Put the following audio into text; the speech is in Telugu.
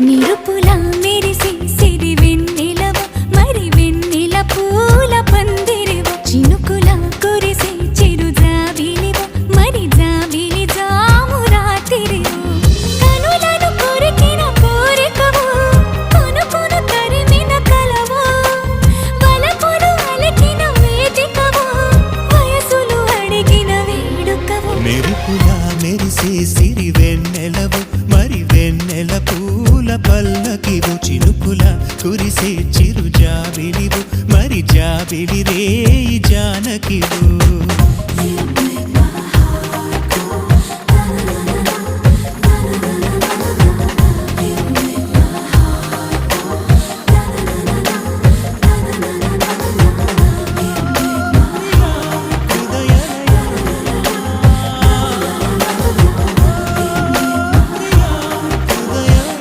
నిరుపుల మెరిసి సిరి వెన్నెలవ మరి వెన్నెల పూల పందిరివ చినుకుల కురిసి చిరు జాబిలివ మరి జాబిలి జాము రాత్రివ కనులను కొరికిన కోరికవు కొనుకొను తరిమిన కలవు వలపులు అలికిన వేదికవు వయసులు అడిగిన వేడుకవు మెరుపుల మెరిసే సిరి వెన్నెలవు మరి వెన్నెల పూల పల్లకివు చినుకుల కురిసే చిరు జాబిలివు మరి జాబిలి రేయి జానకివు